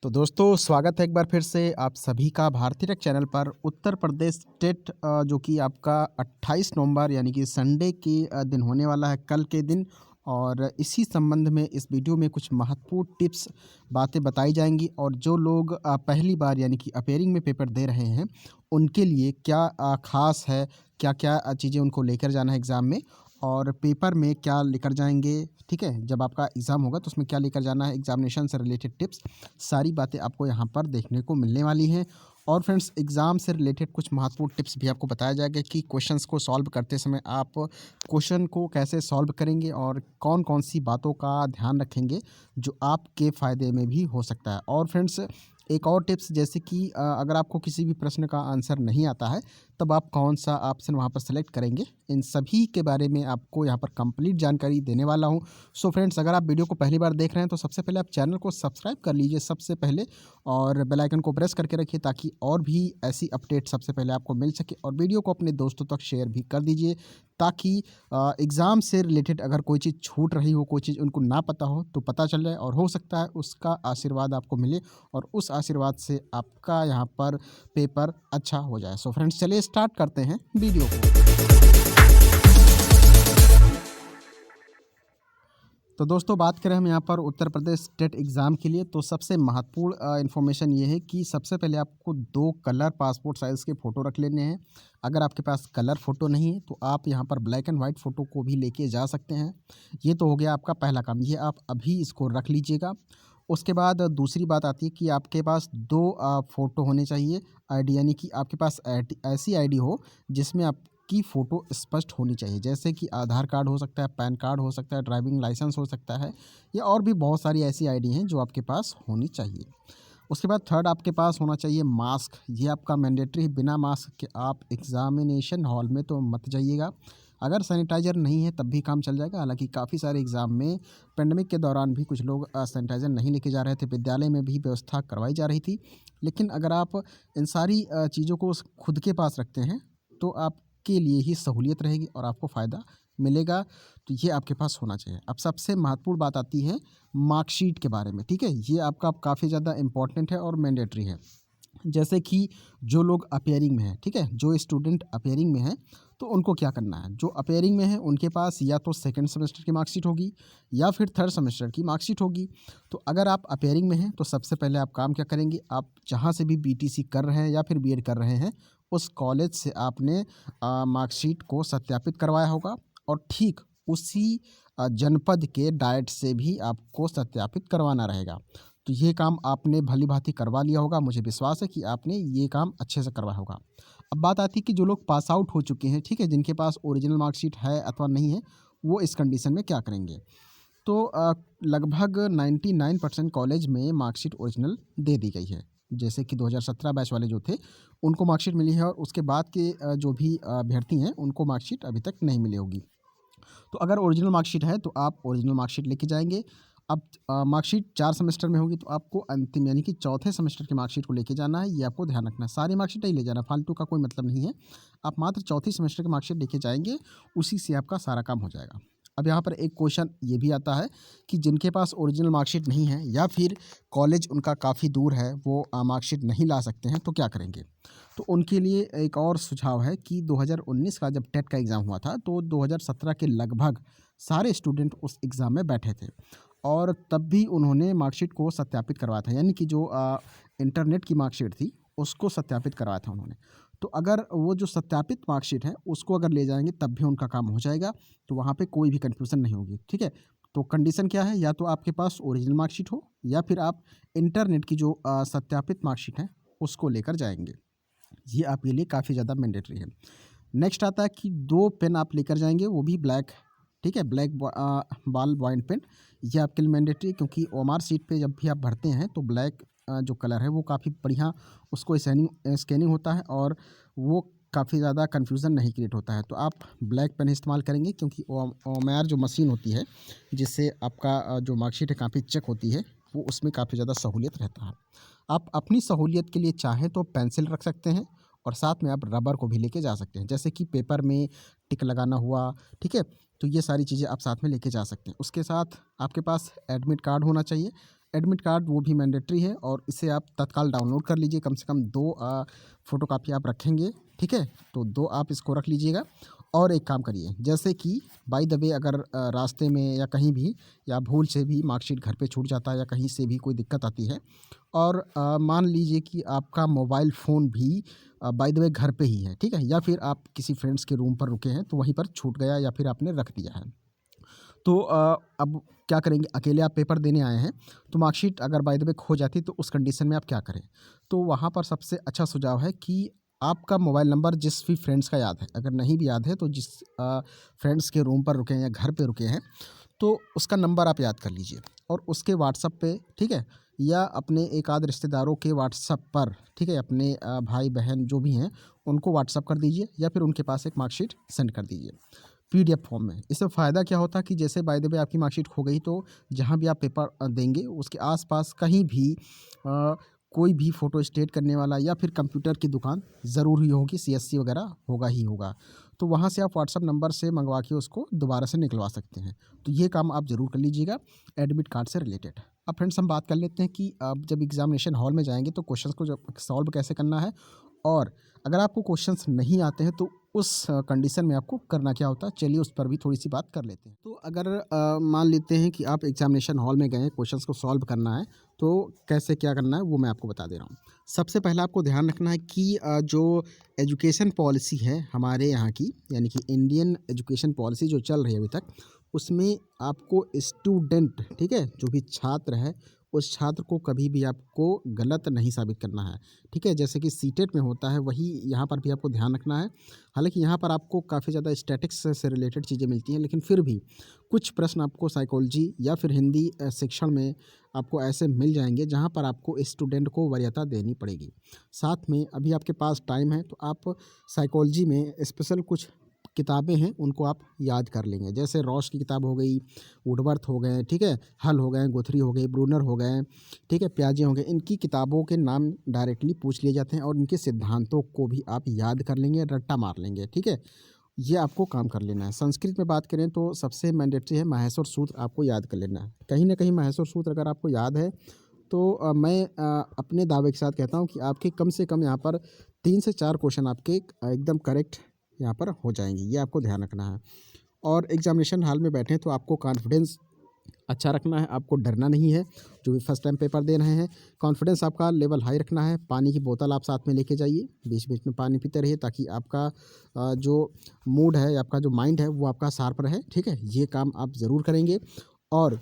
तो दोस्तों स्वागत है एक बार फिर से आप सभी का भारतीय टेक चैनल पर। उत्तर प्रदेश टेट जो कि आपका 28 नवंबर यानी कि संडे के दिन होने वाला है, कल के दिन। और इसी संबंध में इस वीडियो में कुछ महत्वपूर्ण टिप्स बातें बताई जाएंगी। और जो लोग पहली बार यानी कि अपेयरिंग में पेपर दे रहे हैं उनके लिए क्या ख़ास है, क्या क्या चीज़ें उनको लेकर जाना है एग्ज़ाम में, और पेपर में क्या लेकर जाएंगे, ठीक है, जब आपका एग्ज़ाम होगा तो उसमें क्या लेकर जाना है, एग्जामिनेशन से रिलेटेड टिप्स, सारी बातें आपको यहाँ पर देखने को मिलने वाली हैं। और फ्रेंड्स एग्ज़ाम से रिलेटेड कुछ महत्वपूर्ण टिप्स भी आपको बताया जाएगा कि क्वेश्चंस को सॉल्व करते समय आप क्वेश्चन को कैसे सॉल्व करेंगे और कौन कौन सी बातों का ध्यान रखेंगे जो आपके फ़ायदे में भी हो सकता है। और फ्रेंड्स एक और टिप्स, जैसे कि अगर आपको किसी भी प्रश्न का आंसर नहीं आता है तब आप कौन सा ऑप्शन वहाँ पर सेलेक्ट करेंगे, इन सभी के बारे में आपको यहाँ पर कंप्लीट जानकारी देने वाला हूँ। सो फ्रेंड्स अगर आप वीडियो को पहली बार देख रहे हैं तो सबसे पहले आप चैनल को सब्सक्राइब कर लीजिए सबसे पहले, और बेल आइकन को प्रेस करके रखिए ताकि और भी ऐसी अपडेट सबसे पहले आपको मिल सके। और वीडियो को अपने दोस्तों तक शेयर भी कर दीजिए ताकि एग्ज़ाम से रिलेटेड अगर कोई चीज़ छूट रही हो, कोई चीज़ उनको ना पता हो तो पता चल जाए, और हो सकता है उसका आशीर्वाद आपको मिले और उस आशीर्वाद से आपका यहाँ पर पेपर अच्छा हो जाए। सो फ्रेंड्स चलिए स्टार्ट करते हैं वीडियो को। तो दोस्तों बात करें हम यहाँ पर उत्तर प्रदेश टेट एग्ज़ाम के लिए, तो सबसे महत्वपूर्ण इन्फॉर्मेशन ये है कि सबसे पहले आपको 2 कलर पासपोर्ट साइज़ के फ़ोटो रख लेने हैं। अगर आपके पास कलर फ़ोटो नहीं है तो आप यहाँ पर ब्लैक एंड वाइट फ़ोटो को भी लेके जा सकते हैं। ये तो हो गया आपका पहला काम, ये आप अभी इसको रख लीजिएगा। उसके बाद दूसरी बात आती है कि आपके पास 2 फ़ोटो होने चाहिए आईडी, यानी कि आपके पास ऐसी आईडी हो जिसमें आपकी फ़ोटो स्पष्ट होनी चाहिए, जैसे कि आधार कार्ड हो सकता है, पैन कार्ड हो सकता है, ड्राइविंग लाइसेंस हो सकता है, या और भी बहुत सारी ऐसी आईडी हैं जो आपके पास होनी चाहिए। उसके बाद थर्ड आपके पास होना चाहिए मास्क, ये आपका मैंडेटरी है। बिना मास्क के आप एग्ज़ामिनेशन हॉल में तो मत जाइएगा। अगर सैनिटाइज़र नहीं है तब भी काम चल जाएगा। हालांकि काफ़ी सारे एग्ज़ाम में पेंडेमिक के दौरान भी कुछ लोग सैनिटाइज़र नहीं लेके जा रहे थे, विद्यालय में भी व्यवस्था करवाई जा रही थी। लेकिन अगर आप इन सारी चीज़ों को खुद के पास रखते हैं तो आपके लिए ही सहूलियत रहेगी और आपको फ़ायदा मिलेगा। तो ये आपके पास होना चाहिए। अब सबसे महत्वपूर्ण बात आती है मार्कशीट के बारे में, ठीक है, ये आपका काफ़ी ज़्यादा इम्पोर्टेंट है और मैंडेटरी है। जैसे कि जो लोग अपेयरिंग में हैं, ठीक है, जो स्टूडेंट अपेयरिंग में हैं तो उनको क्या करना है, जो अपेयरिंग में है उनके पास या तो सेकंड सेमेस्टर की मार्कशीट होगी या फिर थर्ड सेमेस्टर की मार्कशीट होगी। तो अगर आप अपेयरिंग में हैं तो सबसे पहले आप काम क्या करेंगे, आप जहाँ से भी बीटीसी कर रहे हैं या फिर बीएड कर रहे हैं उस कॉलेज से आपने मार्कशीट को सत्यापित करवाया होगा, और ठीक उसी जनपद के डाइट से भी आपको सत्यापित करवाना रहेगा। तो ये काम आपने भली-भाँति करवा लिया होगा, मुझे विश्वास है कि आपने ये काम अच्छे से करवाया होगा। अब बात आती है कि जो लोग पास आउट हो चुके हैं, ठीक है, जिनके पास ओरिजिनल मार्कशीट है अथवा नहीं है, वो इस कंडीशन में क्या करेंगे। तो लगभग 99% कॉलेज में मार्कशीट ओरिजिनल दे दी गई है। जैसे कि 2017 बैच वाले जो थे उनको मार्कशीट मिली है, और उसके बाद के जो भी अभ्यर्थी हैं उनको मार्कशीट अभी तक नहीं मिली होगी। तो अगर ओरिजिनल मार्कशीट है तो आप ओरिजिनल मार्कशीट लेके जाएँगे। अब मार्कशीट 4 सेमेस्टर में होगी तो आपको अंतिम यानी कि चौथे सेमेस्टर की मार्कशीट को लेके जाना है, ये आपको ध्यान रखना है। सारी मार्कशीट नहीं ले जाना, फालतू का कोई मतलब नहीं है। आप मात्र चौथी सेमेस्टर की मार्कशीट लेके जाएँगे, उसी से आपका सारा काम हो जाएगा। अब यहाँ पर एक क्वेश्चन ये भी आता है कि जिनके पास ओरिजिनल मार्कशीट नहीं है या फिर कॉलेज उनका काफ़ी दूर है, वो मार्कशीट नहीं ला सकते हैं, तो क्या करेंगे? तो उनके लिए एक और सुझाव है कि 2019 का जब टेट का एग्ज़ाम हुआ था तो 2017 के लगभग सारे स्टूडेंट उस एग्ज़ाम में बैठे थे, और तब भी उन्होंने मार्कशीट को सत्यापित करवाया था, यानी कि जो इंटरनेट की मार्कशीट थी उसको सत्यापित करवाया था उन्होंने। तो अगर वो जो सत्यापित मार्कशीट है उसको अगर ले जाएंगे तब भी उनका काम हो जाएगा, तो वहाँ पे कोई भी कन्फ्यूज़न नहीं होगी, ठीक है। तो कंडीशन क्या है, या तो आपके पास ओरिजिनल मार्कशीट हो या फिर आप इंटरनेट की जो सत्यापित मार्कशीट है उसको लेकर जाएंगे। ये आपके लिए काफ़ी ज़्यादा मैंडेटरी है। नेक्स्ट आता है कि 2 पेन आप लेकर जाएँगे, वो भी ब्लैक, ठीक है, ब्लैक बॉल पॉइंट पेन। ये आपके लिए मैंडेटरी है क्योंकि ओएमआर शीट पे जब भी आप भरते हैं तो ब्लैक जो कलर है वो काफ़ी बढ़िया उसको स्कैनिंग होता है, और वो काफ़ी ज़्यादा कन्फ्यूज़न नहीं क्रिएट होता है। तो आप ब्लैक पेन इस्तेमाल करेंगे क्योंकि ओएमआर जो मशीन होती है जिससे आपका जो मार्कशीट है काफ़ी चेक होती है, वो उसमें काफ़ी ज़्यादा सहूलियत रहता है। आप अपनी सहूलियत के लिए चाहें तो पेंसिल रख सकते हैं, और साथ में आप रबर को भी लेके जा सकते हैं, जैसे कि पेपर में टिक लगाना हुआ, ठीक है, तो ये सारी चीज़ें आप साथ में लेके जा सकते हैं। उसके साथ आपके पास एडमिट कार्ड होना चाहिए। एडमिट कार्ड वो भी मैंडेटरी है और इसे आप तत्काल डाउनलोड कर लीजिए। कम से कम 2 फ़ोटोकॉपी आप रखेंगे, ठीक है? तो 2 आप इसको रख लीजिएगा। और एक काम करिए, जैसे कि बाय द वे अगर रास्ते में या कहीं भी या भूल से भी मार्कशीट घर पे छूट जाता है या कहीं से भी कोई दिक्कत आती है और मान लीजिए कि आपका मोबाइल फ़ोन भी बाय द वे घर पे ही है, ठीक है? या फिर आप किसी फ्रेंड्स के रूम पर रुके हैं तो वहीं पर छूट गया या फिर आपने रख दिया है। तो अब क्या करेंगे, अकेले आप पेपर देने आए हैं, तो मार्कशीट अगर बाय द वे खो जाती है तो उस कंडीशन में आप क्या करें? तो वहाँ पर सबसे अच्छा सुझाव है कि आपका मोबाइल नंबर जिस भी फ्रेंड्स का याद है, अगर नहीं भी याद है तो जिस फ्रेंड्स के रूम पर रुके हैं या घर पे रुके हैं, तो उसका नंबर आप याद कर लीजिए और उसके व्हाट्सएप पे, ठीक है? या अपने एक आध रिश्तेदारों के व्हाट्सएप पर, ठीक है? अपने भाई-बहन जो भी हैं, उनको व्हाट्सएप कर दीजिए या फिर उनके पास एक मार्कशीट सेंड कर दीजिए। पीडीएफ फॉर्म में। इससे फ़ायदा क्या होता है कि जैसे बाय द वे आपकी मार्कशीट खो गई तो जहाँ भी आप पेपर देंगे उसके आस-पास कहीं भी कोई भी फ़ोटो स्टेट करने वाला या फिर कंप्यूटर की दुकान ज़रूर ही होगी, सीएससी वगैरह होगा ही होगा। तो वहाँ से आप व्हाट्सएप नंबर से मंगवा के उसको दोबारा से निकलवा सकते हैं। तो ये काम आप ज़रूर कर लीजिएगा एडमिट कार्ड से रिलेटेड। अब फ्रेंड्स हम बात कर लेते हैं कि आप जब एग्ज़ामिनेशन हॉल में जाएँगे तो क्वेश्चंस को जब सॉल्व कैसे करना है और अगर आपको क्वेश्चंस नहीं आते हैं तो उस कंडीशन में आपको करना क्या होता है, चलिए उस पर भी थोड़ी-सी बात कर लेते हैं। तो अगर मान लेते हैं कि आप एग्ज़ामिनेशन हॉल में गए हैं, क्वेश्चंस को सॉल्व करना है, तो कैसे क्या करना है वो मैं आपको बता दे रहा हूँ। सबसे पहले आपको ध्यान रखना है कि जो एजुकेशन पॉलिसी है हमारे यहाँ की, यानी कि इंडियन एजुकेशन पॉलिसी जो चल रही है अभी तक, उसमें आपको स्टूडेंट, ठीक है, जो भी छात्र है, उस छात्र को कभी भी आपको गलत नहीं साबित करना है, ठीक है? जैसे कि सीटेट में होता है वही यहाँ पर भी आपको ध्यान रखना है। हालाँकि यहाँ पर आपको काफ़ी ज़्यादा स्टैटिक्स से रिलेटेड चीज़ें मिलती हैं, लेकिन फिर भी कुछ प्रश्न आपको साइकोलॉजी या फिर हिंदी शिक्षण में आपको ऐसे मिल जाएँगे जहाँ पर आपको स्टूडेंट को वरीयता देनी पड़ेगी। साथ में अभी आपके पास टाइम है तो आप साइकोलॉजी में स्पेशल कुछ किताबें हैं उनको आप याद कर लेंगे। जैसे रॉस की किताब हो गई, वुडवर्थ हो गए, ठीक है? हल हो गए, गुथरी हो गई, ब्रूनर हो गए, ठीक है? पियाजे हो गए। इनकी किताबों के नाम डायरेक्टली पूछ लिए जाते हैं और इनके सिद्धांतों को भी आप याद कर लेंगे, रट्टा मार लेंगे, ठीक है? ये आपको काम कर लेना है। संस्कृत में बात करें तो सबसे मैंडेटरी है माहेश्वर सूत्र, आपको याद कर लेना है। कहीं न कहीं माहेश्वर सूत्र अगर आपको याद है तो मैं अपने दावे के साथ कहता हूँ कि आपके कम से कम यहाँ पर 3 से 4 क्वेश्चन आपके एकदम करेक्ट यहाँ पर हो जाएँगी, ये आपको ध्यान रखना है। और एग्ज़ामिनेशन हॉल में बैठें तो आपको कॉन्फिडेंस अच्छा रखना है, आपको डरना नहीं है। जो भी फर्स्ट टाइम पेपर दे रहे हैं, कॉन्फिडेंस आपका लेवल हाई रखना है। पानी की बोतल आप साथ में लेके जाइए, बीच-बीच में पानी पीते रहिए ताकि आपका जो मूड है, आपका जो माइंड है वो आपका शार्प रहे, ठीक है? ये काम आप ज़रूर करेंगे। और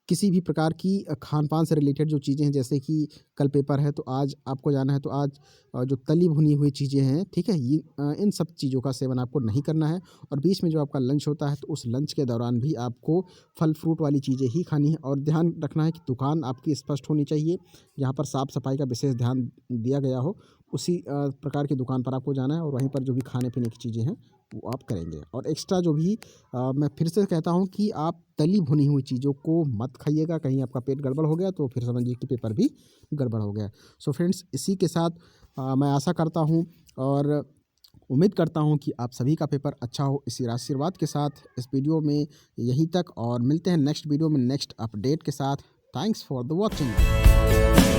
किसी भी प्रकार की खान-पान से रिलेटेड जो चीज़ें हैं, जैसे कि कल पेपर है तो आज आपको जाना है तो आज जो तली भुनी हुई चीज़ें हैं, ठीक है? ये इन सब चीज़ों का सेवन आपको नहीं करना है और बीच में जो आपका लंच होता है तो उस लंच के दौरान भी आपको फल-फ्रूट वाली चीज़ें ही खानी है और ध्यान रखना है कि दुकान आपकी स्पष्ट होनी चाहिए। जहाँ पर साफ-सफाई का विशेष ध्यान दिया गया हो, उसी प्रकार की दुकान पर आपको जाना है और वहीं पर जो भी खाने-पीने की चीज़ें हैं, वो आप करेंगे। और एक्स्ट्रा जो भी मैं फिर से कहता हूँ कि आप तली भुनी हुई चीज़ों को मत खाइएगा, कहीं आपका पेट गड़बड़ हो गया तो फिर समझिए कि पेपर भी गड़बड़ हो गया। सो फ्रेंड्स, इसी के साथ मैं आशा करता हूँ और उम्मीद करता हूँ कि आप सभी का पेपर अच्छा हो। इसी आशीर्वाद के साथ इस वीडियो में यहीं तक और मिलते हैं नेक्स्ट वीडियो में नेक्स्ट अपडेट के साथ। Thanks for the watching.